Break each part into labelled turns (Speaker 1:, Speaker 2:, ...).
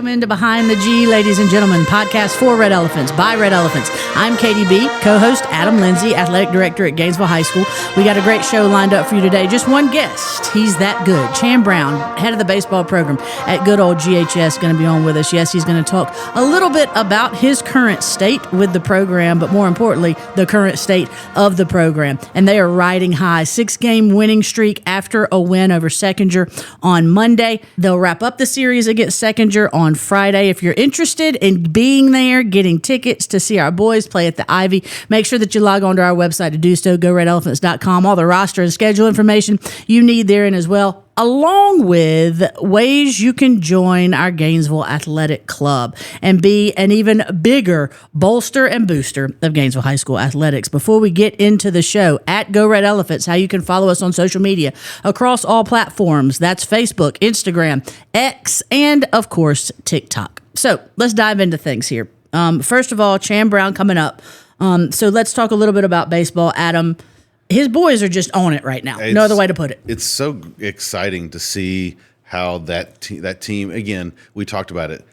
Speaker 1: Welcome into Behind the G, ladies and gentlemen, podcast for Red Elephants, by Red Elephants. I'm Katie B, co-host Adam Lindsay, athletic director at Gainesville High School. We got a great show lined up for you today. Just one guest. He's that good. Chan Brown, head of the baseball program at good old GHS, going to be on with us. Yes, he's going to talk a little bit about his current state with the program, but more importantly, the current state of the program. And they are riding high. 6-game winning streak after a win over Seconder on Monday. They'll wrap up the series against Seconder on Friday. If you're interested in being there, getting tickets to see our boys play at the Ivy, make sure that you log on to our website to do so, goredelephants.com. All the roster and schedule information you need therein as well, along with ways you can join our Gainesville Athletic Club and be an even bigger bolster and booster of Gainesville High School athletics. Before we get into the show, at Go Red Elephants, how you can follow us on social media across all platforms. That's Facebook, Instagram, X, and, of course, TikTok. So let's dive into things here. First of all, Chan Brown coming up. So let's talk a little bit about baseball. Adam, his boys are just on it right now. No other way to put it.
Speaker 2: It's so exciting to see how that team, again, we talked about it,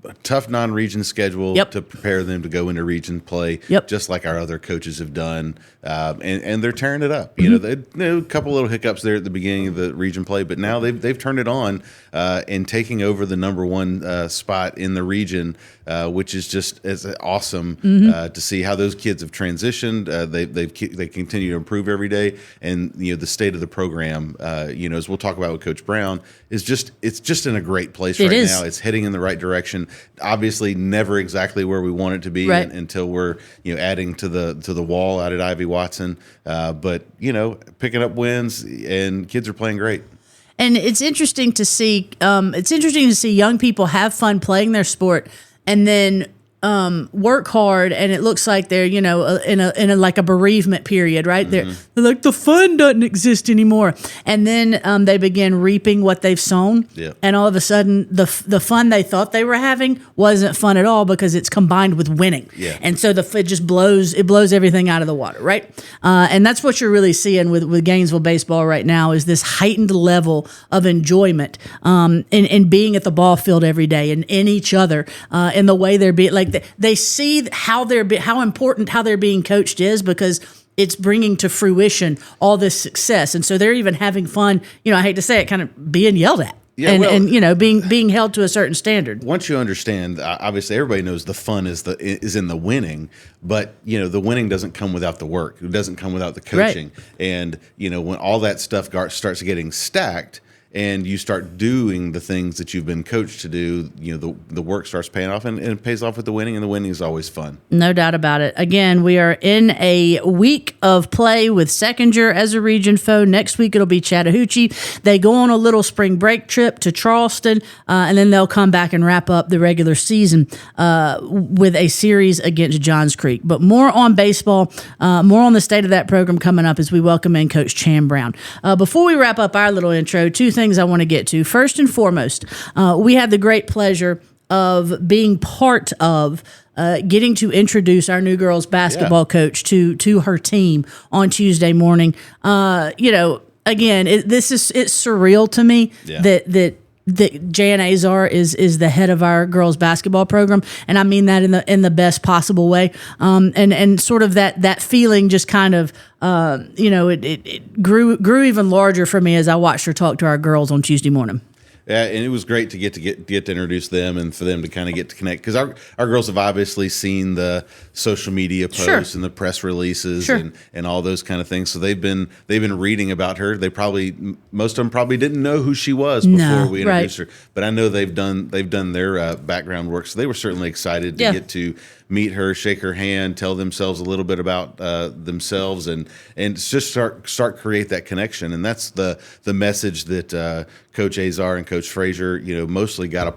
Speaker 2: a tough non-region schedule to prepare them to go into region play, just like our other coaches have done. And they're tearing it up. You know, they a couple little hiccups there at the beginning of the region play, but now they've turned it on and taking over the number one spot in the region, which is just as awesome to see how those kids have transitioned. They continue to improve every day, and the state of the program, as we'll talk about with Coach Brown, it's just in a great place right now. It's heading in the right direction. Obviously, never exactly where we want it to be until we're adding to the wall out at Ivy Watson, but picking up wins, and kids are playing great.
Speaker 1: And it's interesting to see. Young people have fun playing their sport, and then work hard, and it looks like they're in a like a bereavement period, right? They're like, the fun doesn't exist anymore, and then they begin reaping what they've sown, and all of a sudden the fun they thought they were having wasn't fun at all because it's combined with winning, and so it just blows everything out of the water, right? And that's what you're really seeing with Gainesville baseball right now, is this heightened level of enjoyment in being at the ball field every day and in each other, in the way they're being like. They see how important how they're being coached is, because it's bringing to fruition all this success, and so they're even having fun. I hate to say it, kind of being yelled at, and being held to a certain standard.
Speaker 2: Once you understand, obviously everybody knows the fun is in the winning, but the winning doesn't come without the work. It doesn't come without the coaching, and when all that stuff starts getting stacked, and you start doing the things that you've been coached to do, the work starts paying off, and it pays off with the winning, and the winning is always fun. No
Speaker 1: doubt about it. Again, we are in a week of play with Seconder as a region foe. Next week, it'll be Chattahoochee. They go on a little spring break trip to Charleston, and then they'll come back and wrap up the regular season with a series against Johns Creek. But more on baseball, more on the state of that program coming up as we welcome in Coach Chan Brown. Before we wrap up our little intro, two things I want to get to. First and foremost, we had the great pleasure of being part of getting to introduce our new girls basketball coach to her team on Tuesday morning. Again, it's surreal to me that Jan Azar is the head of our girls basketball program, and I mean that in the best possible way. And sort of that feeling just kind of it grew even larger for me as I watched her talk to our girls on Tuesday morning.
Speaker 2: Yeah, and it was great to get to introduce them, and for them to kind of get to connect, because our girls have obviously seen the social media posts and the press releases and all those kind of things. So they've been reading about her. Most of them probably didn't know who she was before we introduced her, but I know they've done their background work. So they were certainly excited to get to meet her, shake her hand, tell themselves a little bit about themselves, and just start create that connection. And that's the message that Coach Azar and Coach Frazier, mostly got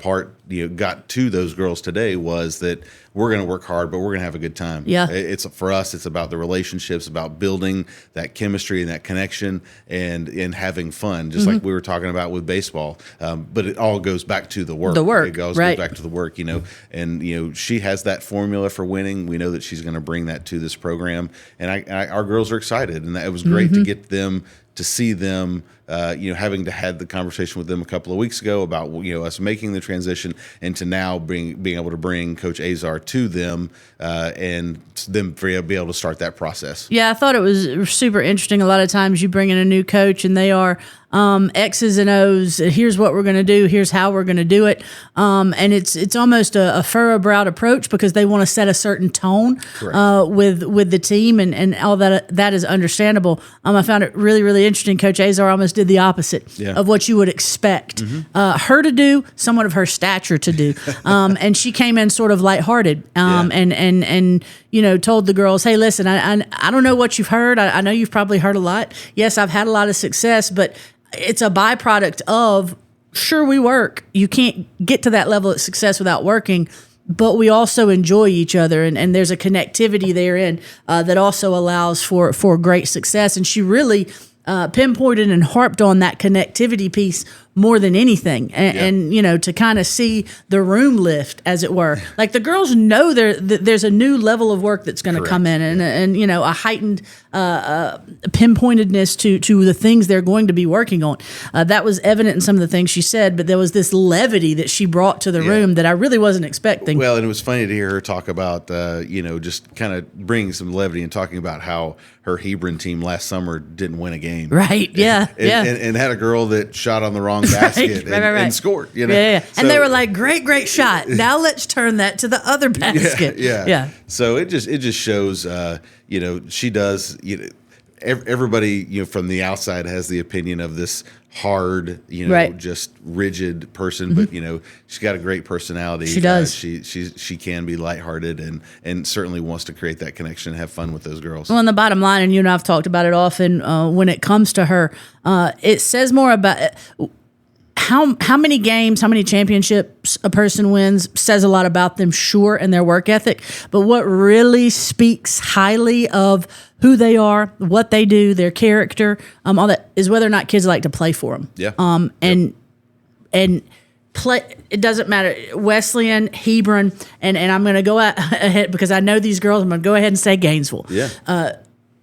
Speaker 2: to those girls today, was that we're going to work hard, but we're going to have a good time. Yeah, for us, it's about the relationships, about building that chemistry and that connection, and having fun, just like we were talking about with baseball. But it all goes back to the work. It goes back to the work, and she has that formula for winning. We know that she's going to bring that to this program, and our girls are excited, and it was great to get them to see them, having to had the conversation with them a couple of weeks ago about us making the transition, and to now being able to bring Coach Azar to them and them be able to start that process.
Speaker 1: Yeah, I thought it was super interesting. A lot of times you bring in a new coach and they are X's and O's. Here's what we're going to do. Here's how we're going to do it. And it's almost a furrow-browed approach because they want to set a certain tone with the team, and all that is understandable. I found it really, really interesting. Coach Azar almost did the opposite of what you would expect her to do, someone of her stature to do. And she came in sort of lighthearted and told the girls, hey, listen, I don't know what you've heard. I know you've probably heard a lot. Yes, I've had a lot of success, but it's a byproduct of, sure, we work. You can't get to that level of success without working, but we also enjoy each other, and there's a connectivity therein that also allows for great success. And she really pinpointed and harped on that connectivity piece more than anything, and to kind of see the room lift, as it were. Like, the girls know there's a new level of work that's going to come in, and a heightened pinpointedness to the things they're going to be working on. That was evident in some of the things she said, but there was this levity that she brought to the room that I really wasn't expecting.
Speaker 2: Well, and it was funny to hear her talk about just kind of bringing some levity and talking about how her Hebron team last summer didn't win a game.
Speaker 1: Right,
Speaker 2: and had a girl that shot on the wrong basket and scored.
Speaker 1: Yeah. So, and they were like, great shot. Now let's turn that to the other basket.
Speaker 2: Yeah. So it just shows, she does. Everybody, from the outside has the opinion of this hard, just rigid person, but she's got a great personality.
Speaker 1: She does.
Speaker 2: She can be lighthearted and certainly wants to create that connection and have fun with those girls.
Speaker 1: Well, and the bottom line, and you and I've talked about it often, when it comes to her, it says more about how many games, how many championships a person wins says a lot about them, sure, and their work ethic. But what really speaks highly of who they are, what they do, their character, all that, is whether or not kids like to play for them.
Speaker 2: Yeah.
Speaker 1: And play. It doesn't matter. Wesleyan, Hebron, and I'm going to go ahead because I know these girls. I'm going to go ahead and say Gainesville.
Speaker 2: Yeah.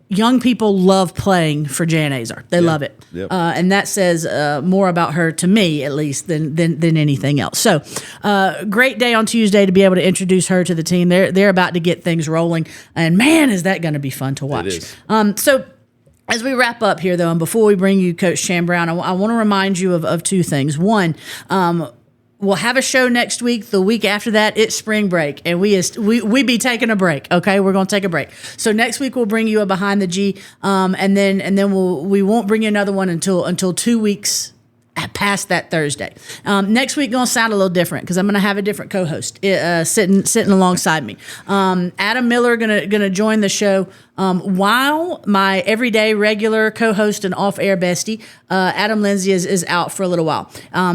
Speaker 1: Young people love playing for Jan Azar. They love it.
Speaker 2: Yep.
Speaker 1: And that says more about her, to me at least, than anything else. So great day on Tuesday to be able to introduce her to the team. They're about to get things rolling. And man, is that going to be fun to watch.
Speaker 2: It is.
Speaker 1: So as we wrap up here, though, and before we bring you Coach Shan Brown, I want to remind you of two things. One, we'll have a show next week. The week after that, it's spring break, and we be taking a break. Okay, we're going to take a break. So next week we'll bring you a Behind the G, and then we won't bring you another one until 2 weeks past that Thursday. Next week going to sound a little different because I'm going to have a different co-host sitting alongside me. Adam Miller gonna join the show. While my everyday regular co-host and off-air bestie, Adam Lindsay, is out for a little while.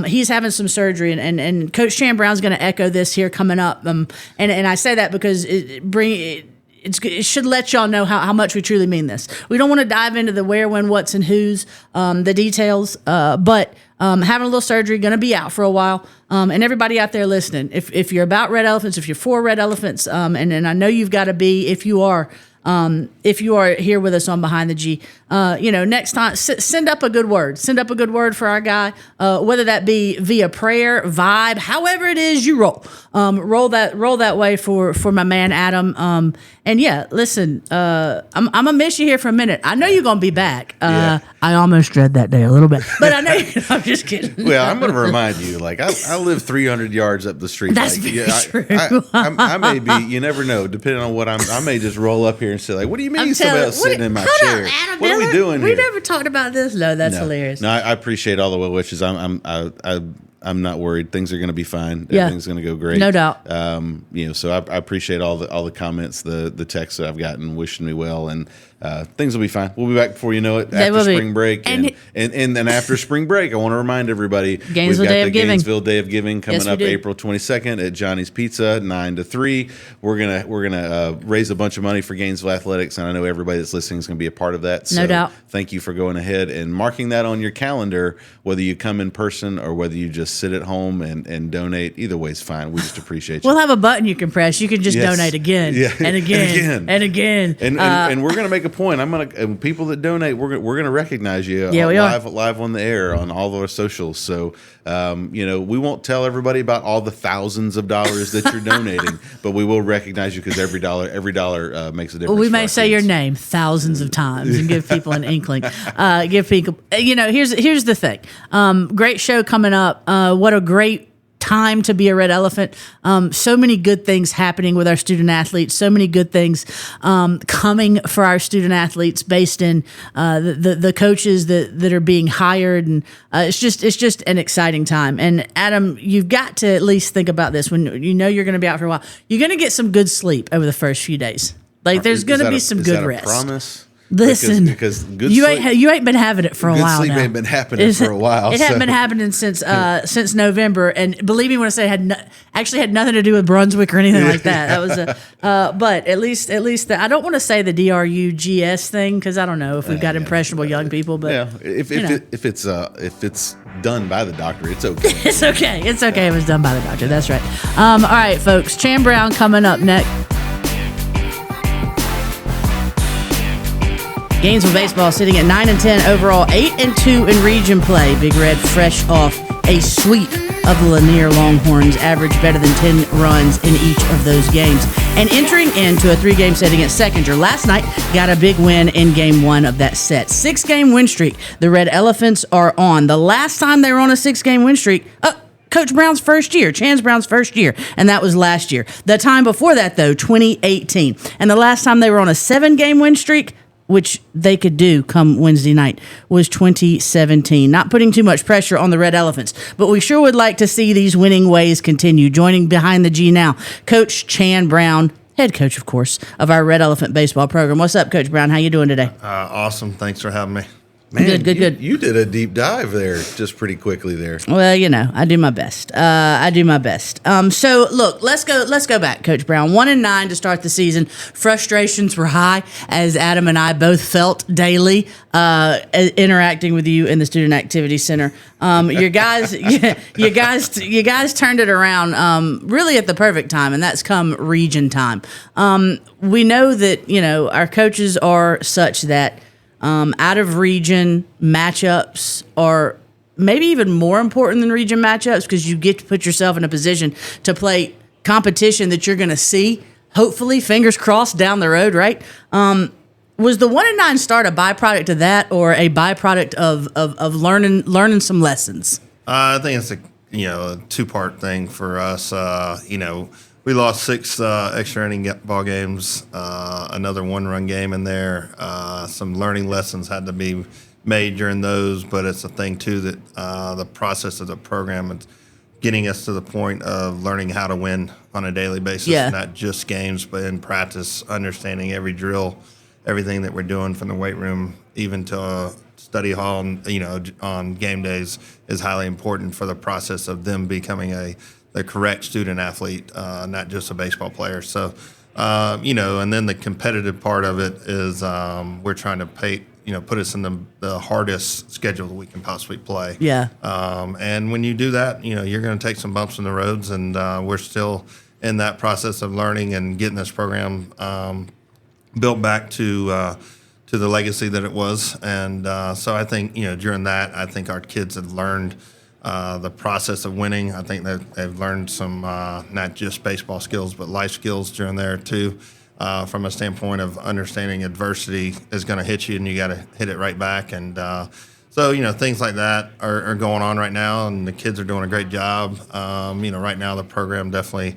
Speaker 1: He's having some surgery, and Coach Shan Brown's going to echo this here coming up. And I say that because it should let y'all know how much we truly mean this. We don't want to dive into the where, when, what's, and who's, the details, but having a little surgery, going to be out for a while. And everybody out there listening, if you're about red elephants, if you're for red elephants, and I know you've got to be, if you are here with us on Behind the G, next time, send up a good word. Send up a good word for our guy, whether that be via prayer, vibe, however it is you roll. Roll that way for my man Adam. And yeah, listen, I'm gonna miss you here for a minute. I know you're gonna be back. I almost dread that day a little bit, but I know I'm just kidding.
Speaker 2: Well, I'm gonna remind you, like I live 300 yards up the street.
Speaker 1: That's
Speaker 2: true. I may be. You never know. Depending on what I may just roll up here and say, like, "What do you mean you about sitting in my chair? What are we doing here?"
Speaker 1: We never talked about this. No, that's hilarious.
Speaker 2: No, I appreciate all the well wishes. I'm not worried. Things are going to be fine. Everything's going to go great.
Speaker 1: No doubt.
Speaker 2: So I appreciate all the comments, the texts that I've gotten wishing me well, and things will be fine. We'll be back before you know it after spring break. And then after spring break, I want to remind everybody
Speaker 1: Gainesville Day of Giving.
Speaker 2: Gainesville Day of Giving coming up April 22nd at Johnny's Pizza, 9 to 3. We're gonna raise a bunch of money for Gainesville Athletics, and I know everybody that's listening is going to be a part of that.
Speaker 1: No doubt.
Speaker 2: Thank you for going ahead and marking that on your calendar, whether you come in person or whether you just sit at home and donate. Either way is fine. We just appreciate you.
Speaker 1: We'll have a button you can press. You can just donate again, and again, and again.
Speaker 2: And we're going to make a a point. People that donate, we're gonna recognize you. Live on the air on all of our socials. So we won't tell everybody about all the thousands of dollars that you're donating, but we will recognize you because every dollar makes a difference.
Speaker 1: We may say your name thousands of times and give people an inkling. Give people, here's the thing. Great show coming up. What a great time to be a red elephant. So many good things happening with our student athletes. So many good things coming for our student athletes based in the coaches that are being hired, and it's just an exciting time. And Adam, you've got to at least think about this when you're going to be out for a while. You're going to get some good sleep over the first few days. Like there's going to be some good rest.
Speaker 2: Promise.
Speaker 1: Listen,
Speaker 2: because good
Speaker 1: you
Speaker 2: sleep,
Speaker 1: ain't been having it for a while
Speaker 2: sleep
Speaker 1: now.
Speaker 2: Ain't been happening for a while.
Speaker 1: It hadn't been happening since November, and believe me when I say it actually had nothing to do with Brunswick or anything like that. That was but at least I don't want to say the DRUGS thing because I don't know if we've got impressionable young people, but
Speaker 2: if it's done by the doctor, it's okay.
Speaker 1: It's okay if it's done by the doctor. That's right. All right, folks, Chan Brown coming up next. Gainesville baseball sitting at 9-10 overall, 8-2 in region play. Big Red fresh off a sweep of the Lanier Longhorns, average better than 10 runs in each of those games. And entering into a 3-game set against Seconder last night, got a big win in game 1 of that set. 6-game win streak the Red Elephants are on. The last time they were on a 6-game win streak, Coach Brown's first year, Chance Brown's first year, and that was last year. The time before that, though, 2018. And the last time they were on a 7-game win streak, which they could do come Wednesday night, was 2017. Not putting too much pressure on the Red Elephants, but we sure would like to see these winning ways continue. Joining behind the G now, Coach Chan Brown, head coach, of course, of our Red Elephant baseball program. What's up, Coach Brown? How you doing today?
Speaker 3: Awesome. Thanks for having me.
Speaker 2: Man,
Speaker 1: good.
Speaker 2: You did a deep dive there just pretty quickly there.
Speaker 1: Well, I do my best. So look, let's go back, Coach Brown. 1-9 to start the season. Frustrations were high, as Adam and I both felt daily interacting with you in the Student Activity Center. You guys turned it around really at the perfect time, and that's come region time. We know that our coaches are such that out of region matchups are maybe even more important than region matchups because you get to put yourself in a position to play competition that you're going to see, hopefully, fingers crossed, down the road, right? Was the 1-9 start a byproduct of that or a byproduct of learning some lessons?
Speaker 3: I think it's a two-part thing for us. We lost 6 extra inning ball games, another 1-run game in there. Some learning lessons had to be made during those, but it's a thing too that the process of the program is getting us to the point of learning how to win on a daily basis, not just games, but in practice, understanding every drill, everything that we're doing from the weight room, even to study hall, on game days is highly important for the process of them becoming the correct student athlete, not just a baseball player. So, and then the competitive part of it is we're trying to put us in the hardest schedule that we can possibly play.
Speaker 1: Yeah.
Speaker 3: And when you do that, you're going to take some bumps in the roads, and we're still in that process of learning and getting this program built back to the legacy that it was. And so I think, during that, I think our kids have learned the process of winning. I think that they've learned some not just baseball skills, but life skills during there too, from a standpoint of understanding adversity is going to hit you and you got to hit it right back. And so, things like that are going on right now, and the kids are doing a great job. Right now the program definitely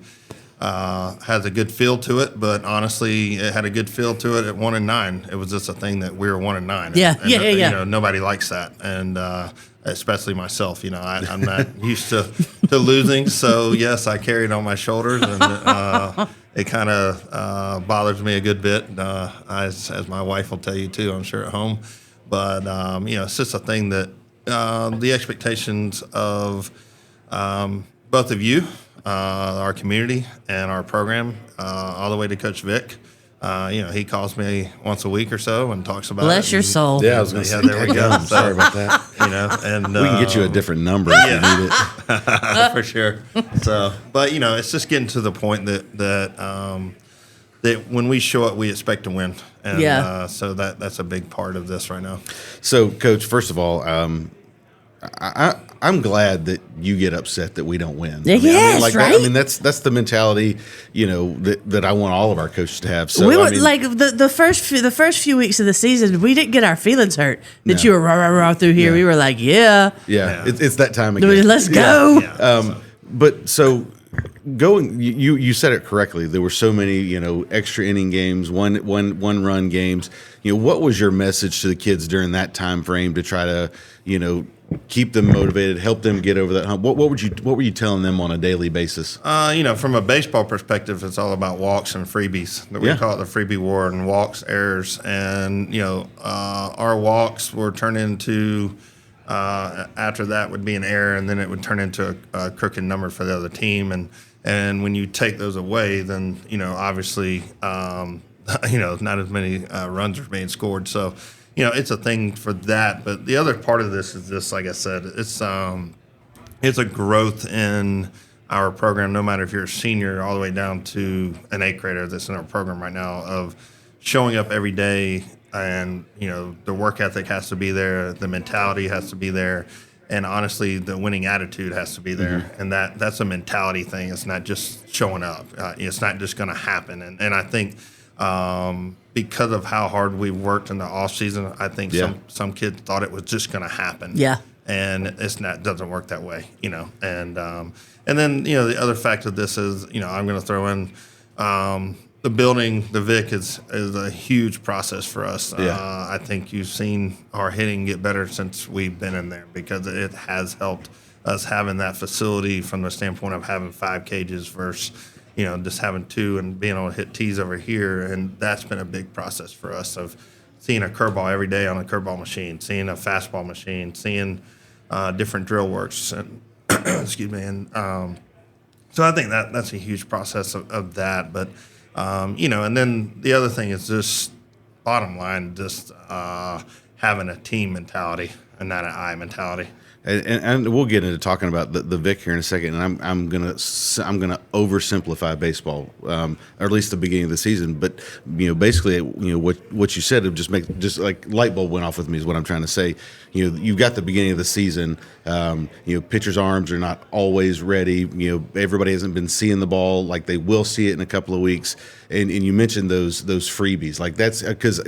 Speaker 3: has a good feel to it, but honestly, it had a good feel to it at 1-9. It was just a thing that we were 1-9.
Speaker 1: Yeah.
Speaker 3: Nobody likes that, and especially myself. I'm not used to losing, so yes, I carry it on my shoulders, and it kind of bothers me a good bit, as my wife will tell you too, I'm sure, at home. But it's just a thing that the expectations of both of you, our community, and our program, all the way to Coach Vic. He calls me once a week or so and talks about
Speaker 1: Bless
Speaker 3: it.
Speaker 1: your soul.
Speaker 2: Yeah, I was going to say,
Speaker 3: there we go.
Speaker 2: Sorry about that.
Speaker 3: And
Speaker 2: we can get you a different number if you need it.
Speaker 3: For sure. So, but it's just getting to the point that that when we show up, we expect to win. And so that's a big part of this right now.
Speaker 2: So, Coach, first of all, I'm glad that you get upset that we don't win.
Speaker 1: Yes, right?
Speaker 2: That's the mentality, that I want all of our coaches to have. So
Speaker 1: we were the first few weeks of the season, we didn't get our feelings hurt that you were rah through here.
Speaker 2: Yeah.
Speaker 1: We were like,
Speaker 2: it's that time again.
Speaker 1: Let's go.
Speaker 3: Yeah.
Speaker 2: But so going, you said it correctly. There were so many, extra inning games, one run games. What was your message to the kids during that time frame to try to, keep them motivated, help them get over that hump? What were you telling them on a daily basis?
Speaker 3: From a baseball perspective, it's all about walks and freebies. We call it the freebie war, and walks, errors, and our walks were turned into. After that would be an error, and then it would turn into a crooked number for the other team. And when you take those away, then obviously not as many runs are being scored. So it's a thing for that. But the other part of this is just like I said, it's a growth in our program. No matter if you're a senior all the way down to an 8th grader that's in our program right now, of showing up every day. And, the work ethic has to be there, the mentality has to be there, and honestly, the winning attitude has to be there. Mm-hmm. And that's a mentality thing. It's not just showing up. It's not just going to happen. And I think because of how hard we worked in the off season, I think some kids thought it was just going to happen. Yeah. And doesn't work that way, And then, the other fact of this is, I'm going to throw in the building, the Vic is a huge process for us. I think you've seen our hitting get better since we've been in there, because it has helped us having that facility from the standpoint of having 5 cages versus, just having 2 and being able to hit tees over here. And that's been a big process for us, of seeing a curveball every day on a curveball machine, seeing a fastball machine, seeing different drill works. And excuse me. And so I think that's a huge process of that. But and then the other thing is just bottom line, just having a team mentality and not an I mentality.
Speaker 2: And we'll get into talking about the Vic here in a second. And I'm gonna oversimplify baseball, or at least the beginning of the season. But basically, what you said of just like light bulb went off with me is what I'm trying to say. You've got the beginning of the season. Pitchers' arms are not always ready. Everybody hasn't been seeing the ball like they will see it in a couple of weeks. And you mentioned those freebies. Like that's because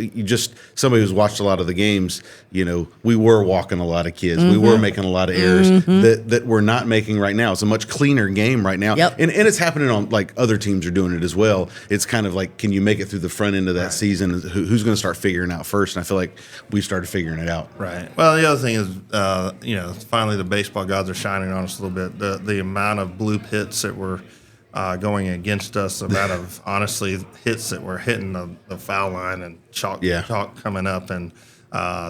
Speaker 2: somebody who's watched a lot of the games. We were walking a lot of kids. Mm-hmm. We were making a lot of errors that we're not making right now. It's a much cleaner game right now. Yep. And it's happening on, like, other teams are doing it as well. It's kind of like, can you make it through the front end of that season? Who's going to start figuring out first? And I feel like we started figuring it out.
Speaker 3: Right. Well, the other thing is, finally the baseball gods are shining on us a little bit. The amount of bloop hits that were going against us, the amount of, honestly, hits that were hitting the foul line and chalk coming up, and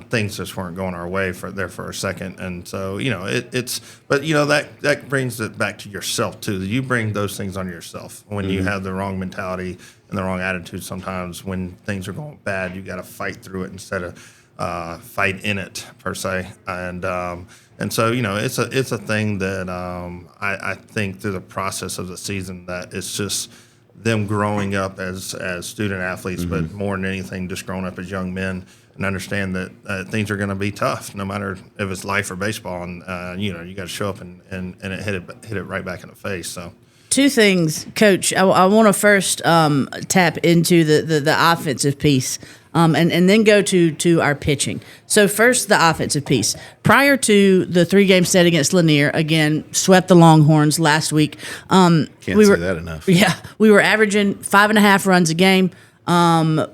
Speaker 3: things just weren't going our way for a second. And so, that brings it back to yourself too. You bring those things on yourself when you have the wrong mentality and the wrong attitude. Sometimes when things are going bad, you got to fight through it instead of fight in it per se. And so, it's a thing that I think through the process of the season, that it's just them growing up as student athletes, but more than anything, just growing up as young men, and understand that things are going to be tough, no matter if it's life or baseball. And you got to show up and hit it right back in the face. So.
Speaker 1: 2 things, Coach. I want to first tap into the offensive piece, and then go to our pitching. So first, the offensive piece. Prior to the 3-game set against Lanier, again, swept the Longhorns last week.
Speaker 2: Can't say that enough.
Speaker 1: Yeah, we were averaging 5.5 runs a game.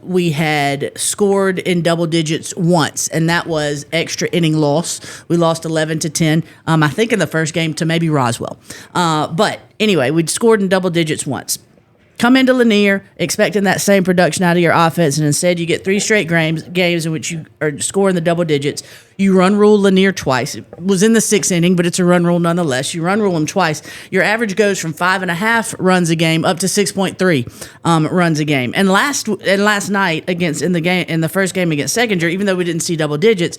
Speaker 1: We had scored in double digits once, and that was extra inning loss. We lost 11-10, I think in the first game to maybe Roswell. But anyway, we'd scored in double digits once. Come into Lanier expecting that same production out of your offense, and instead you get 3 straight games in which you are scoring the double digits. You run rule Lanier twice. It was in the 6th inning, but it's a run rule nonetheless. You run rule them twice. Your average goes from 5.5 runs a game up to 6.3 runs a game. And last night in the first game against Seconder, even though we didn't see double digits,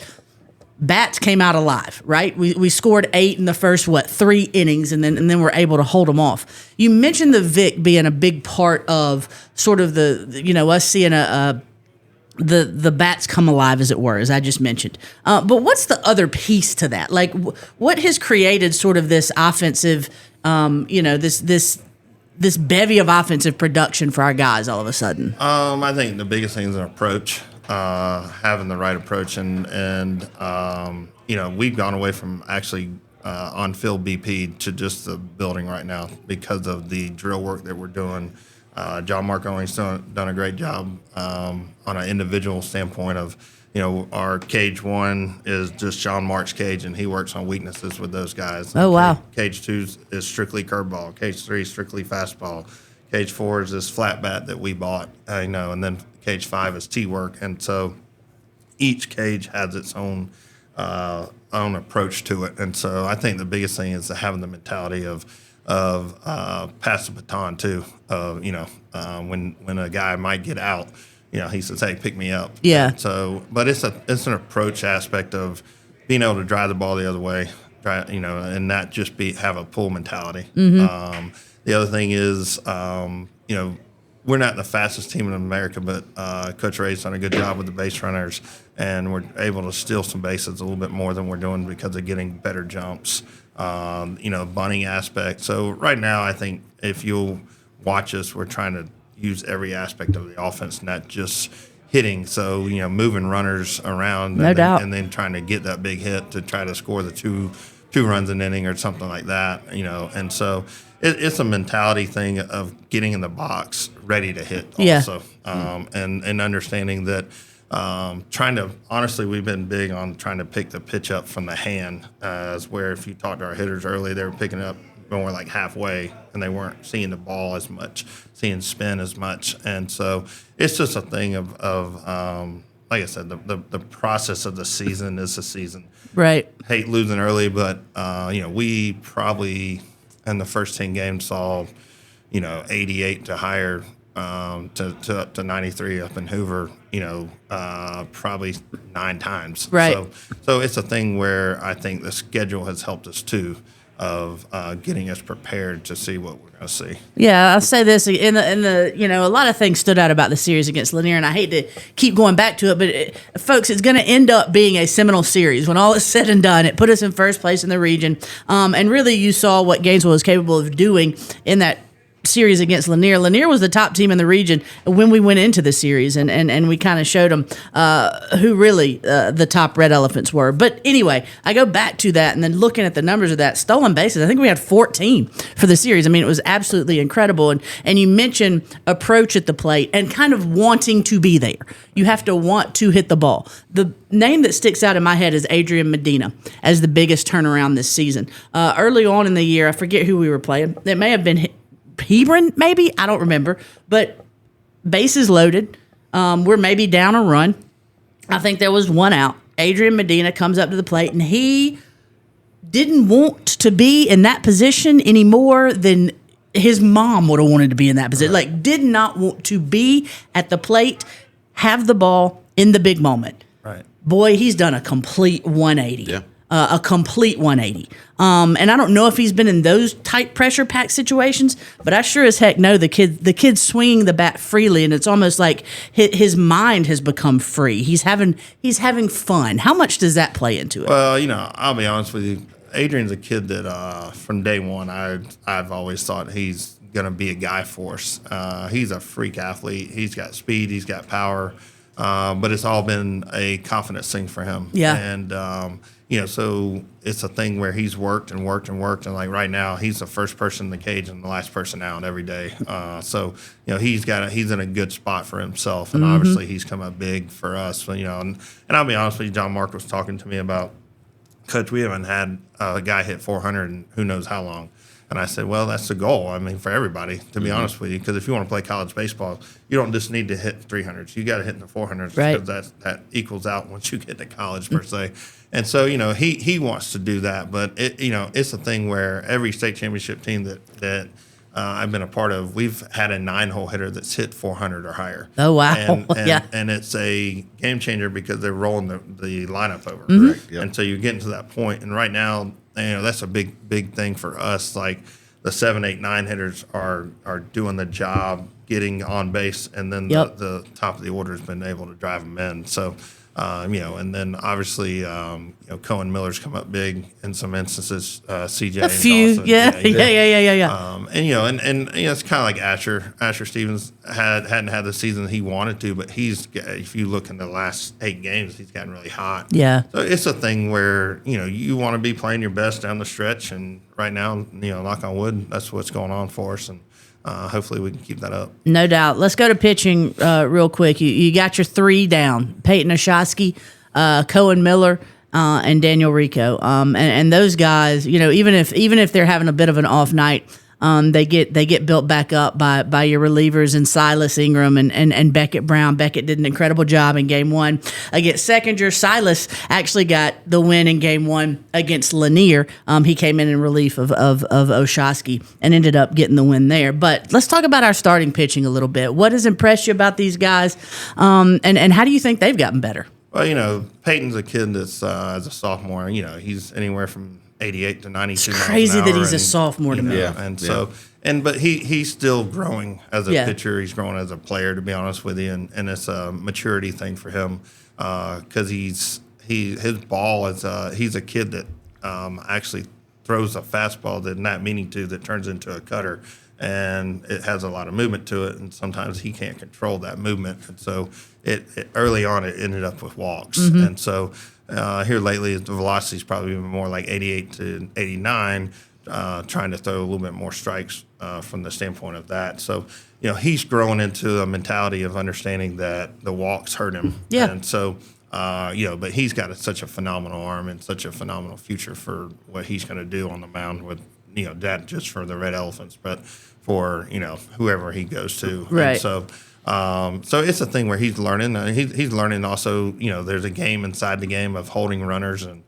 Speaker 1: bats came out alive, right? We scored 8 in the first 3 innings, and then we're able to hold them off. You mentioned the Vic being a big part of sort of us seeing the bats come alive, as it were, as I just mentioned. But what's the other piece to that? Like, what has created sort of this offensive, this bevy of offensive production for our guys all of a sudden?
Speaker 3: I think the biggest thing is an approach. Having the right approach, and we've gone away from actually on-field BP to just the building right now because of the drill work that we're doing. John Marcone's done a great job on an individual standpoint of, our cage 1 is just John Mark's cage, and he works on weaknesses with those guys.
Speaker 1: Oh, wow.
Speaker 3: Cage 2 is strictly curveball. Cage 3 is strictly fastball. Cage 4 is this flat bat that we bought, and then Cage 5 is tee work, and so each cage has its own approach to it. And so I think the biggest thing is having the mentality of pass the baton too. When a guy might get out, he says, "Hey, pick me up."
Speaker 1: Yeah.
Speaker 3: So, but it's an approach aspect of being able to drive the ball the other way, and not just have a pull mentality. Mm-hmm. The other thing is, we're not the fastest team in America, but Coach Ray's done a good job with the base runners, and we're able to steal some bases a little bit more than we're doing because of getting better jumps, bunting aspect. So right now, I think if you'll watch us, we're trying to use every aspect of the offense, not just hitting. So, moving runners around and then trying to get that big hit to try to score the two runs an inning or something like that, and so it's a mentality thing of getting in the box ready to hit also. And understanding that honestly, we've been big on trying to pick the pitch up from the hand, as where if you talked to our hitters early, they were picking it up more like halfway, and they weren't seeing the ball as much, seeing spin as much. And so it's just a thing of like I said, the process of the season is the season.
Speaker 1: Right.
Speaker 3: Hate losing early, but we probably in the first 10 games saw 88 to higher to 93 up in Hoover, probably 9 times.
Speaker 1: Right.
Speaker 3: So it's a thing where I think the schedule has helped us too, of getting us prepared to see what we're going to see.
Speaker 1: Yeah, I'll say this in the a lot of things stood out about the series against Lanier, and I hate to keep going back to it, but folks, it's going to end up being a seminal series when all is said and done. It put us in first place in the region, and really you saw what Gainesville was capable of doing in that series against Lanier. Lanier was the top team in the region when we went into the series, and we kind of showed them who really the top Red Elephants were. But anyway, I go back to that, and then looking at the numbers of that, stolen bases, I think we had 14 for the series. I mean, it was absolutely incredible. And you mentioned approach at the plate and kind of wanting to be there. You have to want to hit the ball. The name that sticks out in my head is Adrian Medina as the biggest turnaround this season. Early on in the year, I forget who we were playing. It may have been Hebron, maybe, I don't remember, but bases loaded. We're maybe down a run. I think there was 1 out. Adrian Medina comes up to the plate, and he didn't want to be in that position any more than his mom would have wanted to be in that position.
Speaker 3: Right.
Speaker 1: Like, did not want to be at the plate, have the ball in the big moment.
Speaker 3: Right.
Speaker 1: Boy, he's done a complete 180.
Speaker 2: Yeah.
Speaker 1: A complete 180. And I don't know if he's been in those tight pressure pack situations, but I sure as heck know the kid's swinging the bat freely, and it's almost like his mind has become free. He's having fun. How much does that play into it?
Speaker 3: Well, I'll be honest with you. Adrian's a kid that from day one I've always thought he's going to be a guy for us. He's a freak athlete. He's got speed. He's got power. But it's all been a confidence thing for him.
Speaker 1: Yeah.
Speaker 3: And, so it's a thing where he's worked and worked and worked. And like right now, he's the first person in the cage and the last person out every day. So he's in a good spot for himself. And obviously he's come up big for us, and I'll be honest with you, John Mark was talking to me about, Coach, we haven't had a guy hit 400 in who knows how long. And I said, well, that's the goal. I mean, for everybody, to be honest with you, because if you want to play college baseball, you don't just need to hit 300s. You got to hit in the 400s,
Speaker 1: right,
Speaker 3: because that equals out once you get to college per se. And so, he wants to do that, but it's a thing where every state championship team that I've been a part of, we've had a 9-hole hitter that's hit 400 or higher.
Speaker 1: Oh, wow.
Speaker 3: And it's a game changer because they're rolling the lineup over.
Speaker 2: Correct. Yep.
Speaker 3: And so you're getting to that point. And right now, that's a big thing for us. Like the 7, 8, 9 hitters are doing the job, getting on base, and then the top of the order has been able to drive them in. So, and then obviously, Cohen Miller's come up big in some instances. CJ,
Speaker 1: a few,
Speaker 3: Dawson,
Speaker 1: yeah.
Speaker 3: And it's kind of like Asher. Asher Stevens hadn't had the season he wanted to, but if you look in the last 8 games, he's gotten really hot.
Speaker 1: Yeah.
Speaker 3: So it's a thing where you want to be playing your best down the stretch, and right now, knock on wood, that's what's going on for us, and hopefully we can keep that up.
Speaker 1: No doubt. Let's go to pitching real quick. You got your 3 down: Peyton Oshowski, Cohen Miller, and Daniel Rico. And those guys, even if they're having a bit of an off night, they get built back up by your relievers and Silas Ingram and Beckett Brown. Beckett did an incredible job in game 1 against Seckinger. Silas actually got the win in game 1 against Lanier. He came in relief of Oshowski and ended up getting the win there. But let's talk about our starting pitching a little bit. What has impressed you about these guys? And how do you think they've gotten better?
Speaker 3: Well, Peyton's a kid that's as a sophomore. He's anywhere from 88 to 92.
Speaker 1: It's crazy that he's a sophomore to me.
Speaker 3: But he's still growing as a pitcher. He's growing as a player, to be honest with you, and it's a maturity thing for him because his ball is he's a kid that actually throws a fastball that not meaning to that turns into a cutter, and it has a lot of movement to it, and sometimes he can't control that movement, and so it early on it ended up with walks, and so. Here lately, the velocity's probably been more like 88 to 89, trying to throw a little bit more strikes from the standpoint of that. So, he's growing into a mentality of understanding that the walks hurt him.
Speaker 1: Yeah.
Speaker 3: And so, but he's got such a phenomenal arm and such a phenomenal future for what he's going to do on the mound with, not just for the Red Elephants, but for, whoever he goes to.
Speaker 1: Right.
Speaker 3: And so it's a thing where he's learning. He's learning also, there's a game inside the game of holding runners and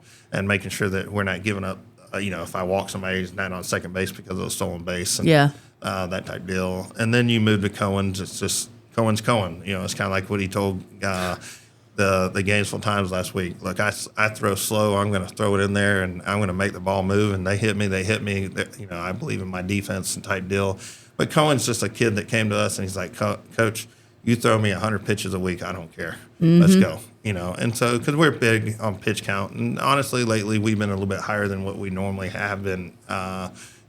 Speaker 3: making sure that we're not giving up, if I walk somebody who's not on second base because of a stolen base and that type deal. And then you move to Cohen's. It's just Cohen's Cohen. It's kind of like what he told the Gainesville Times last week. Look, I throw slow. I'm going to throw it in there, and I'm going to make the ball move. And they hit me. I believe in my defense and type deal. But Cohen's just a kid that came to us, and he's like, Coach, you throw me 100 pitches a week, I don't care. Let's go. And so because we're big on pitch count, and honestly, lately we've been a little bit higher than what we normally have been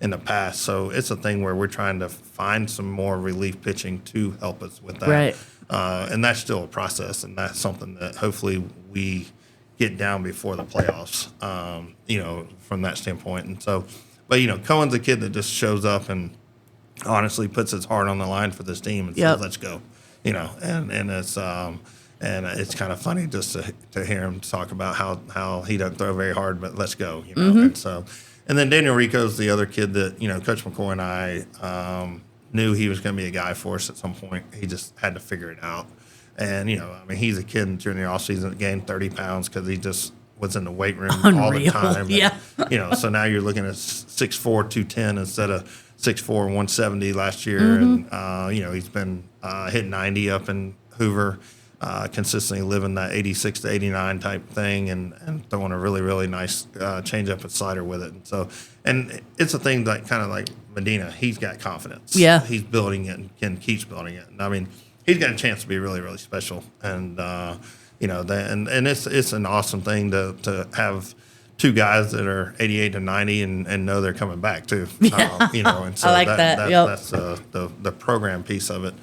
Speaker 3: in the past. So it's a thing where we're trying to find some more relief pitching to help us with that.
Speaker 1: Right.
Speaker 3: And that's still a process, and that's something that hopefully we get down before the playoffs, from that standpoint. And so, but, Cohen's a kid that just shows up and honestly puts his heart on the line for this team and says, let's go, and it's kind of funny just to hear him talk about how he doesn't throw very hard, but let's go, and so, and then Daniel Rico's the other kid that, Coach McCoy and I knew he was going to be a guy for us at some point. He just had to figure it out. And, he's a kid during the offseason that gained 30 pounds because he just was in the weight room all the time.
Speaker 1: Yeah.
Speaker 3: And, so now you're looking at 6'4", 210 instead of 6'4", 170 last year. And, he's been hitting 90 up in Hoover, consistently living that 86 to 89 type thing and throwing a really, really nice changeup and slider with it. And so, and it's a thing that kind of like Medina, he's got confidence.
Speaker 1: Yeah.
Speaker 3: He's building it and keeps building it. And he's got a chance to be really, really special. And, and it's an awesome thing to have two guys that are 88 to 90 and know they're coming back too. And so
Speaker 1: I like that.
Speaker 3: That's the program piece of it.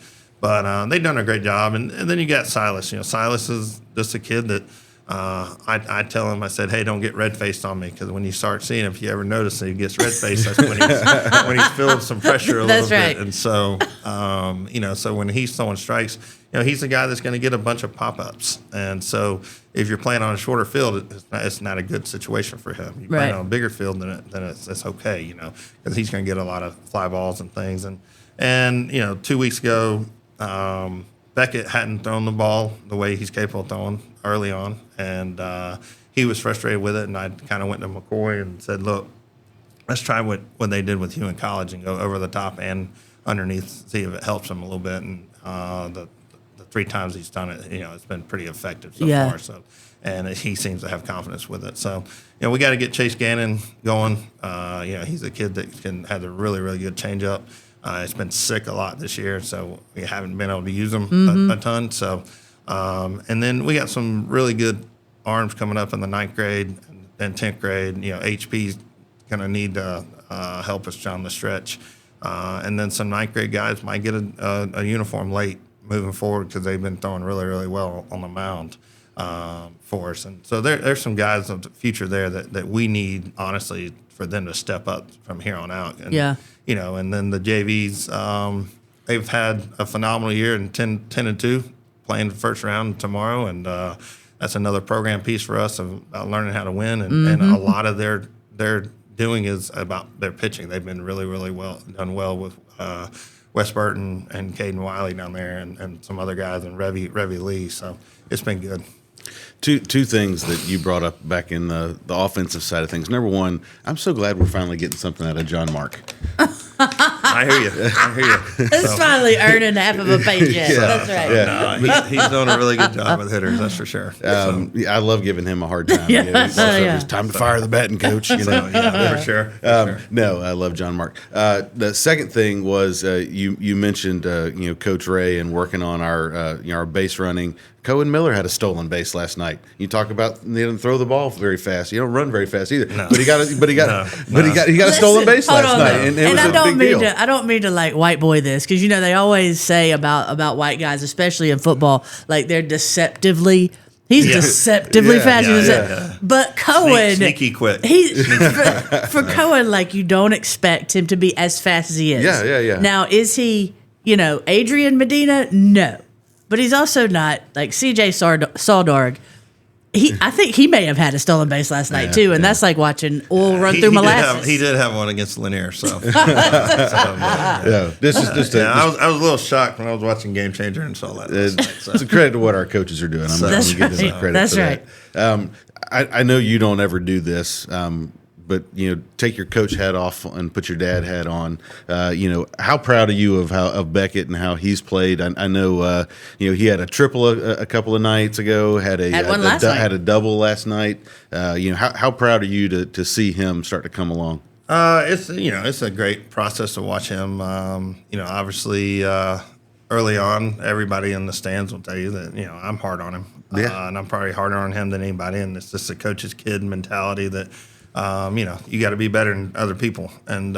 Speaker 3: But they've done a great job. And then you got Silas. Silas is just a kid that I tell him, I said, hey, don't get red-faced on me, because when you start seeing him, if you ever notice that he gets red-faced, that's when he's feeling some pressure a little bit. And so, so when he's throwing strikes, he's the guy that's going to get a bunch of pop-ups. And so if you're playing on a shorter field, it's not a good situation for him. You play on a bigger field, then it's okay, because he's going to get a lot of fly balls and things. And 2 weeks ago, Beckett hadn't thrown the ball the way he's capable of throwing early on, and he was frustrated with it. And I kind of went to McCoy and said, look, let's try what they did with Hugh in college and go over the top and underneath, see if it helps him a little bit. And the 3 times he's done it, it's been pretty effective so far. So, and he seems to have confidence with it. So, we got to get Chase Gannon going. He's a kid that can have a really, really good changeup. He's been sick a lot this year, so we haven't been able to use him a ton. So, and then we got some really good arms coming up in the 9th grade and 10th grade. HP's going to need to help us down the stretch. And then some 9th grade guys might get a uniform late moving forward because they've been throwing really, really well on the mound for us. And so there's some guys of the future there that we need, honestly, for them to step up from here on out. And, and then the JVs, they've had a phenomenal year in 10-2, playing the first round tomorrow. And that's another program piece for us about learning how to win. And a lot of their doing is about their pitching. They've been really, really done well with Wes Burton and Caden Wiley down there and some other guys and Revy Lee. So it's been good.
Speaker 2: Two things that you brought up back in the offensive side of things. Number one, I'm so glad we're finally getting something out of John Mark.
Speaker 3: I hear you.
Speaker 1: It's finally earning half of a paycheck. That's right.
Speaker 3: Yeah. No, he's doing a really good job with hitters, that's for sure.
Speaker 2: I love giving him a hard time. It's time to fire the batting coach.
Speaker 3: For sure.
Speaker 2: No, I love John Mark. The second thing was you mentioned Coach Ray and working on our base running. Cohen Miller had a stolen base last night. You talk about they didn't throw the ball very fast. You don't run very fast either. No. But he got a stolen base last night, and it was a big deal.
Speaker 1: I don't mean to like white boy this because they always say about white guys, especially in football, like they're deceptively. He's deceptively fast. But Cohen,
Speaker 3: sneaky quick.
Speaker 1: For Cohen, like you don't expect him to be as fast as he is.
Speaker 2: Yeah.
Speaker 1: Now is he Adrian Medina? No. But he's also not like CJ Sawdorg. I think he may have had a stolen base last night too, and that's like watching oil run through molasses.
Speaker 3: He did have one against Lanier, so.
Speaker 2: This is just.
Speaker 3: I was a little shocked when I was watching Game Changer and saw that.
Speaker 2: It's a credit to what our coaches are doing. I'm going to give them credit.
Speaker 1: That's
Speaker 2: for
Speaker 1: right.
Speaker 2: That. I know you don't ever do this. But take your coach hat off and put your dad hat on. How proud are you of Beckett and how he's played? I know he had a triple a couple of nights ago. Had a double last night. How proud are you to see him start to come along?
Speaker 3: It's a great process to watch him. Obviously early on, everybody in the stands will tell you that I'm hard on him. And I'm probably harder on him than anybody. And it's just a coach's kid mentality that. You got to be better than other people, and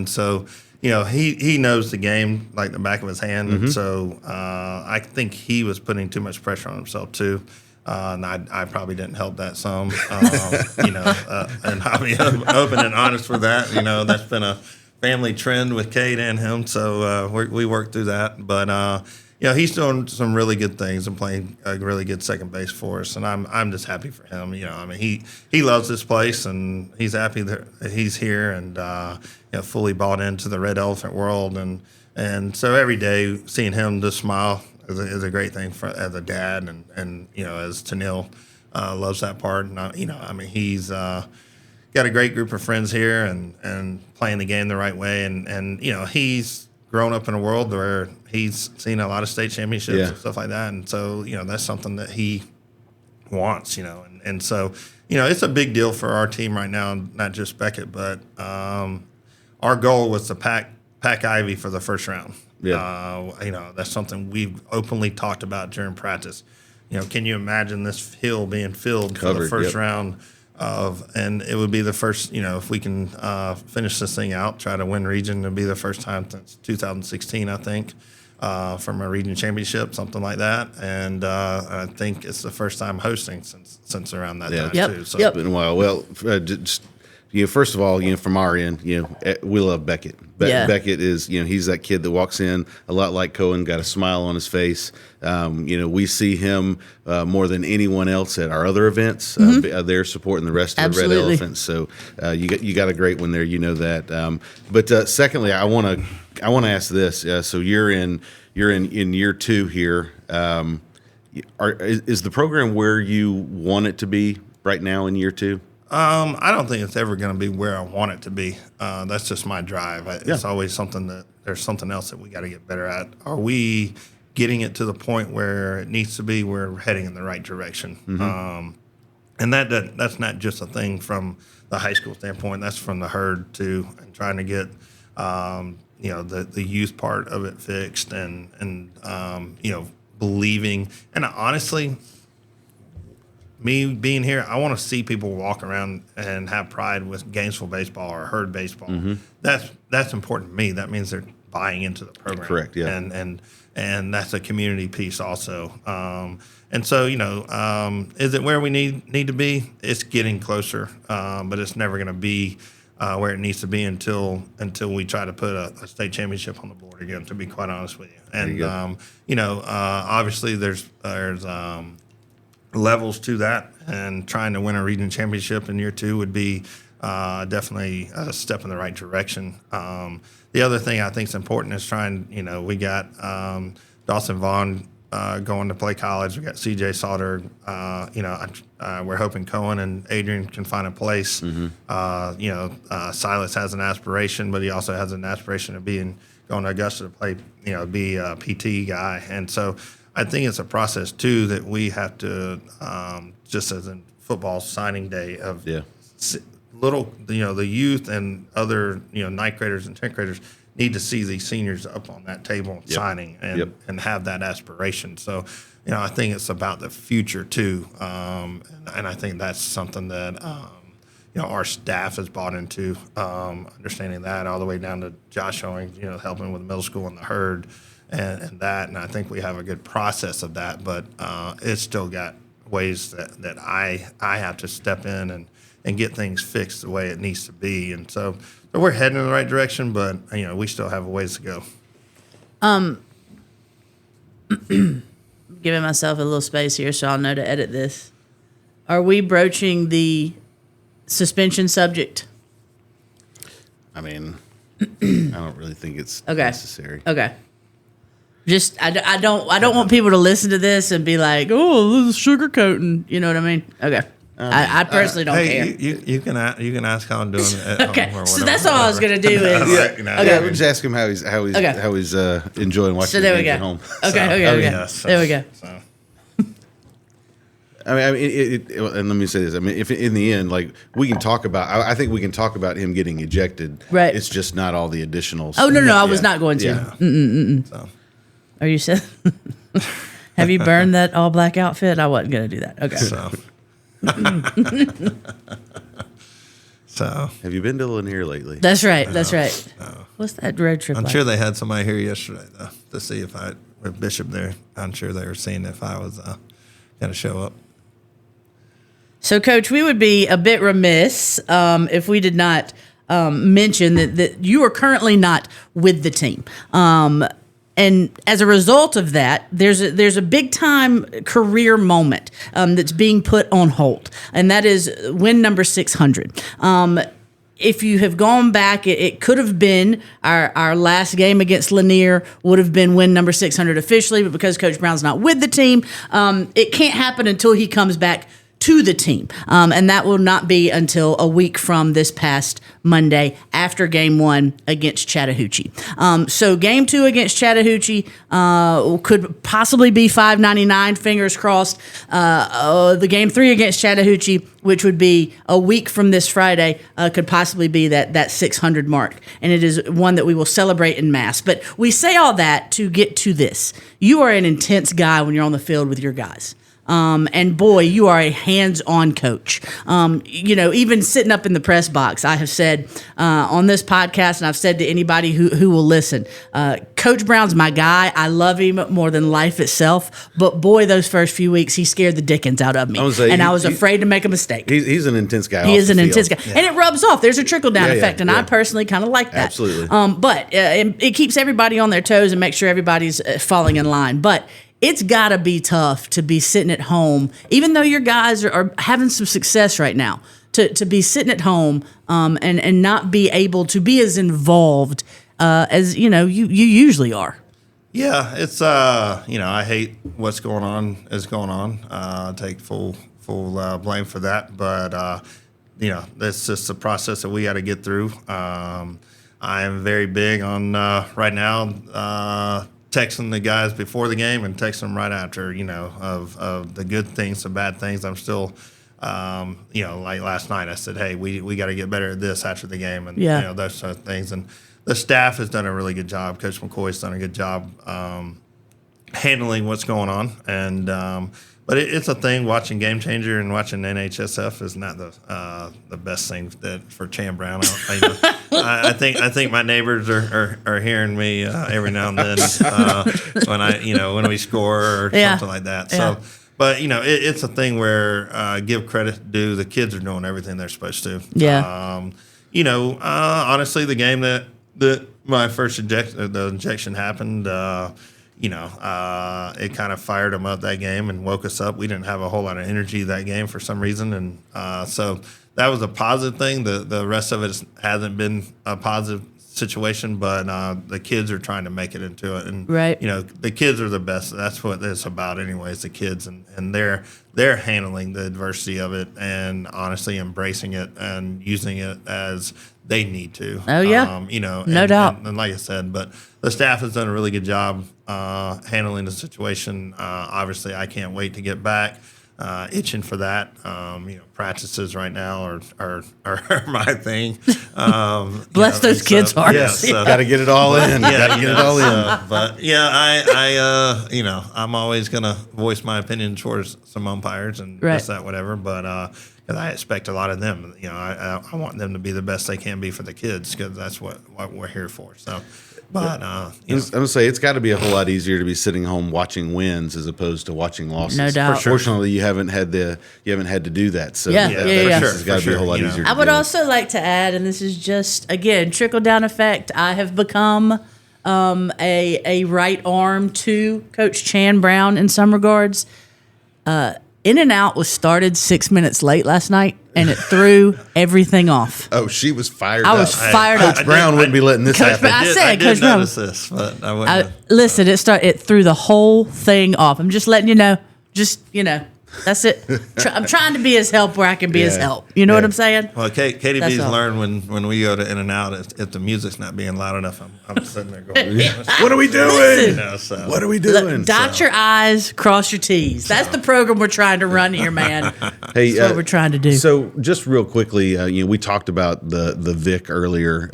Speaker 3: so he knows the game like the back of his hand, and so I think he was putting too much pressure on himself too, and I probably didn't help that some, and I'll be open and honest with that. That's been a family trend with Kate and him, so we worked through that, but. He's doing some really good things and playing a really good second base for us, and I'm just happy for him. He loves this place, and he's happy that he's here and fully bought into the Red Elephant world, and so every day seeing him just smile is a great thing as a dad, and as Tanil loves that part, and he's got a great group of friends here and playing the game the right way, and he's grown up in a world where he's seen a lot of state championships and stuff like that. And so, that's something that he wants, and so, it's a big deal for our team right now, not just Beckett, but our goal was to pack Ivy for the first round. That's something we've openly talked about during practice. Can you imagine this hill being filled for the first round and it would be the first, if we can finish this thing out, try to win region, it'll be the first time since 2016, I think, from a region championship, something like that. And I think it's the first time hosting since around that time too. So
Speaker 2: it's been a while. Well, first of all, from our end, we love Beckett. Beckett is, he's that kid that walks in a lot like Cohen, got a smile on his face. We see him more than anyone else at our other events. They're supporting the rest of the Red Elephants. So you got a great one there. That. But secondly, I want to ask this. So you're in year 2 here. Is the program where you want it to be right now in year 2?
Speaker 3: I don't think it's ever going to be where I want it to be. That's just my drive. It's always something that there's something else that we got to get better at. Are we getting it to the point where it needs to be? We're heading in the right direction. And that's not just a thing from the high school standpoint. That's from the herd too, and trying to get the youth part of it fixed, and believing. And honestly, me being here, I want to see people walk around and have pride with Gainesville baseball or herd baseball. That's important to me. That means they're buying into the program.
Speaker 2: Correct. Yeah.
Speaker 3: And that's a community piece also. And so, is it where we need to be? It's getting closer, but it's never going to be where it needs to be until we try to put a state championship on the board again, to be quite honest with you. And, obviously there's levels to that, and trying to win a region championship in year 2 would be definitely a step in the right direction. The other thing I think is important is trying, we got Dawson Vaughn going to play college. We got CJ Sauter. We're hoping Cohen and Adrian can find a place. Silas has an aspiration, but he also has an aspiration of going to Augusta to play, be a PT guy. And so I think it's a process too that we have to, just as in football signing day of the youth and other, ninth graders and 10th graders need to see these seniors up on that table signing and have that aspiration. So, I think it's about the future too. And I think that's something that, our staff has bought into, understanding that all the way down to Josh showing, helping with the middle school and the herd and that. And I think we have a good process of that, but it's still got ways that I have to step in and get things fixed the way it needs to be. And so we're heading in the right direction, but, we still have a ways to go.
Speaker 1: Giving myself a little space here so I'll know to edit this. Are we broaching the suspension subject?
Speaker 2: I mean, I don't really think it's necessary.
Speaker 1: Okay. Just I don't want people to listen to this and be like, oh, this is sugarcoating. You know what I mean? Okay. I personally don't care.
Speaker 3: You can ask how I'm doing at
Speaker 1: okay.
Speaker 3: home or
Speaker 1: so that's all I was gonna do is
Speaker 2: we'll just ask him how he's enjoying watching the games at home.
Speaker 1: Okay. There we go.
Speaker 3: So.
Speaker 2: I mean, and let me say this. I mean, if in the end, like we can talk about, I think we can talk about him getting ejected.
Speaker 1: Right.
Speaker 2: It's just not all the additionals.
Speaker 1: Oh no, I was not going to.
Speaker 2: Yeah.
Speaker 3: So.
Speaker 1: Are you said? Have you burned that all black outfit? I wasn't gonna do that. Okay.
Speaker 3: So.
Speaker 2: Have you been to Lanier lately?
Speaker 1: That's right. No. What's that road trip?
Speaker 3: I'm sure they had somebody here yesterday though to see if with Bishop there. I'm sure they were seeing if I was going to show up.
Speaker 1: So, Coach, we would be a bit remiss if we did not mention that you are currently not with the team. And as a result of that, there's a big time career moment that's being put on hold, and that is win number 600. If you have gone back, it could have been our last game against Lanier would have been win number 600 officially, but because Coach Brown's not with the team, it can't happen until he comes back to the team. And that will not be until a week from this past Monday after game 1 against Chattahoochee. So game 2 against Chattahoochee could possibly be $5.99, fingers crossed. The game 3 against Chattahoochee, which would be a week from this Friday, could possibly be that 600 mark. And it is one that we will celebrate in mass. But we say all that to get to this. You are an intense guy when you're on the field with your guys. And boy, you are a hands-on coach. Even sitting up in the press box, I have said on this podcast, and I've said to anybody who will listen, Coach Brown's my guy. I love him more than life itself. But boy, those first few weeks, he scared the dickens out of me, I was afraid to make a mistake.
Speaker 2: He's an intense guy.
Speaker 1: He is an intense guy, and it rubs off. There's a trickle-down effect, and I personally kind of like that.
Speaker 2: Absolutely.
Speaker 1: But it keeps everybody on their toes and makes sure everybody's falling in line. But it's got to be tough to be sitting at home, even though your guys are having some success right now, to be sitting at home and not be able to be as involved as you usually are.
Speaker 3: Yeah, it's I hate what's going on is going on. I take full blame for that, but that's just a process that we got to get through. I am very big on right now texting the guys before the game and texting them right after, of the good things, the bad things. I'm still, like last night I said, hey, we got to get better at this after the game, and those sort of things. And the staff has done a really good job. Coach McCoy's done a good job handling what's going on. And but it's a thing. Watching Game Changer and watching NHSF is not the best thing for Chan Brown. I think my neighbors are hearing me every now and then when we score or something like that. So, but it's a thing where give credit due. The kids are doing everything they're supposed to.
Speaker 1: Yeah.
Speaker 3: Honestly, the game that my first injection happened. It kind of fired them up that game and woke us up. We didn't have a whole lot of energy that game for some reason, and so that was a positive thing. The rest of it hasn't been a positive situation, but the kids are trying to make it into it, and
Speaker 1: right.
Speaker 3: The kids are the best. That's what it's about, anyways. The kids, and they're handling the adversity of it, and honestly embracing it and using it as they need to.
Speaker 1: Oh yeah, no doubt.
Speaker 3: And like I said, but the staff has done a really good job handling the situation. Obviously, I can't wait to get back. Itching for that. Practices right now are my thing.
Speaker 1: Bless those kids' hearts.
Speaker 3: Yeah, so,
Speaker 2: got to get it all in.
Speaker 3: Got to get it all in. But I'm always gonna voice my opinion towards some umpires and this, that, whatever. But because I expect a lot of them. I want them to be the best they can be for the kids, because that's what we're here for. So. But
Speaker 2: I'm gonna say it's got to be a whole lot easier to be sitting home watching wins as opposed to watching losses.
Speaker 1: No doubt.
Speaker 2: Fortunately, you haven't had to do that. So
Speaker 1: it's
Speaker 2: got to be a whole lot easier.
Speaker 1: I would also like to add, and this is just again trickle down effect. I have become a right arm to Coach Chan Brown in some regards. In and Out was started 6 minutes late last night, and it threw everything off.
Speaker 2: Oh, she was fired
Speaker 1: I
Speaker 2: up.
Speaker 1: was fired up.
Speaker 2: Coach Brown wouldn't be letting this happen.
Speaker 3: I did notice this, but I wouldn't.
Speaker 1: Listen, it threw the whole thing off. I'm just letting you know. That's it. I'm trying to be his help where I can be his help. You know what I'm saying?
Speaker 3: Well, KDB's learned when we go to In and Out, if the music's not being loud enough, I'm sitting there going,
Speaker 2: "What are we doing?
Speaker 3: What
Speaker 2: are we doing?"
Speaker 1: Look, dot your I's, cross your T's. That's the program we're trying to run here, man.
Speaker 2: Hey,
Speaker 1: that's what we're trying to do.
Speaker 2: So, just real quickly, we talked about the Vic earlier.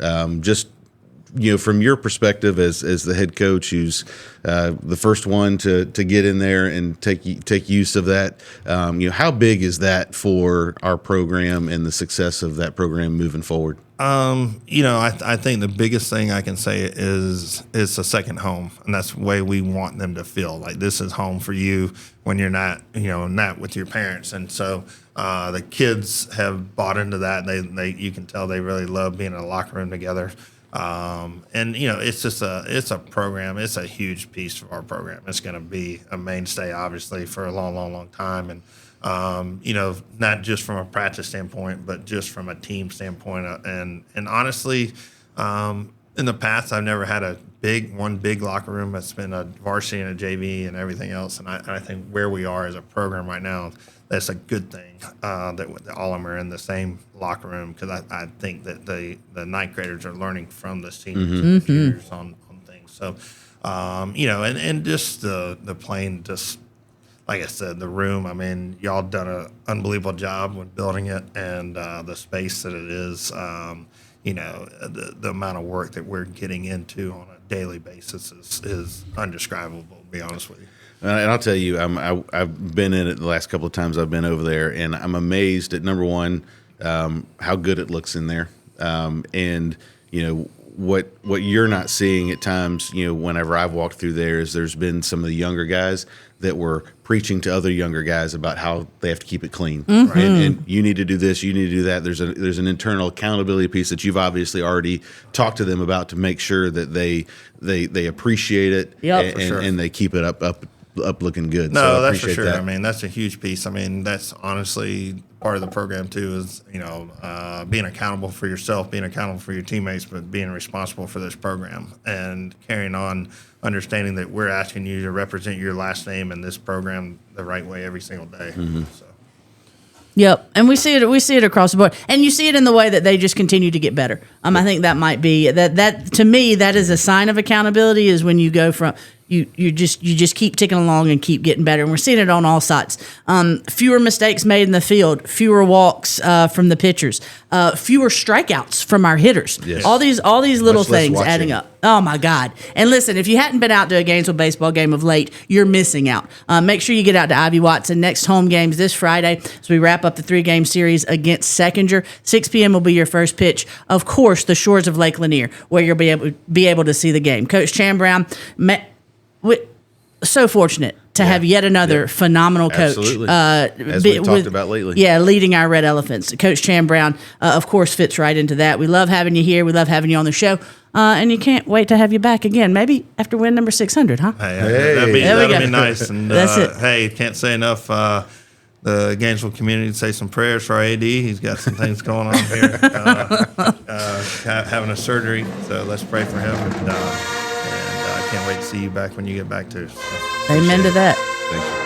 Speaker 2: From your perspective as the head coach, who's the first one to get in there and take use of that, how big is that for our program and the success of that program moving forward?
Speaker 3: I think the biggest thing I can say is it's a second home, and that's the way we want them to feel. Like, this is home for you when you're not with your parents. And so the kids have bought into that. They you can tell they really love being in a locker room together. It's just it's a program. It's a huge piece of our program. It's going to be a mainstay, obviously, for a long, long, long time. And, not just from a practice standpoint, but just from a team standpoint. And honestly, in the past, I've never had one big locker room. It's been a varsity and a JV and everything else. And I think where we are as a program right now, that's a good thing that all of them are in the same locker room, because I think that the ninth graders are learning from the seniors on things. So, and just the playing, just like I said, the room. I mean, y'all done an unbelievable job with building it, and the space that it is. The amount of work that we're getting into on a daily basis is undescribable, to be honest with you.
Speaker 2: And I'll tell you, I've been in it the last couple of times I've been over there, and I'm amazed at, number one, how good it looks in there, and what you're not seeing at times. Whenever I've walked through there, is there's been some of the younger guys that were preaching to other younger guys about how they have to keep it clean, right? And you need to do this, you need to do that. There's an internal accountability piece that you've obviously already talked to them about to make sure that they appreciate it, and they keep it up looking good.
Speaker 3: No,
Speaker 2: so
Speaker 3: that's for sure.
Speaker 2: That.
Speaker 3: I mean, that's a huge piece. I mean, that's honestly part of the program too, is being accountable for yourself, being accountable for your teammates, but being responsible for this program and carrying on, understanding that we're asking you to represent your last name in this program the right way every single day. So.
Speaker 1: Yep, and we see it. We see it across the board, and you see it in the way that they just continue to get better. I think that might be that to me that is a sign of accountability. Is when you go from you just keep ticking along and keep getting better, and we're seeing it on all sides. Fewer mistakes made in the field, fewer walks from the pitchers, fewer strikeouts from our hitters.
Speaker 2: Yes.
Speaker 1: All these little
Speaker 2: Much less
Speaker 1: things
Speaker 2: watching.
Speaker 1: adding up. Oh my God! And listen, if you hadn't been out to a Gainesville baseball game of late, you're missing out. Make sure you get out to Ivy Watson. Next home games this Friday as we wrap up the 3-game series against Seconder. 6 p.m. will be your first pitch. Of course, the shores of Lake Lanier, where you'll be able to see the game. Coach Chan Brown, so fortunate to have yet another phenomenal coach.
Speaker 2: Absolutely. As we've talked about lately.
Speaker 1: Yeah, leading our Red Elephants. Coach Chan Brown, of course, fits right into that. We love having you here. We love having you on the show. And you can't wait to have you back again, maybe after win number 600, huh?
Speaker 3: Hey, that'd be nice. And
Speaker 1: That's it.
Speaker 3: Hey, can't say enough. The Gainesville community say some prayers for our AD. He's got some things going on here, having a surgery. So let's pray for him. And I can't wait to see you back when you get back too. So.
Speaker 1: Amen to that.
Speaker 2: Thank you.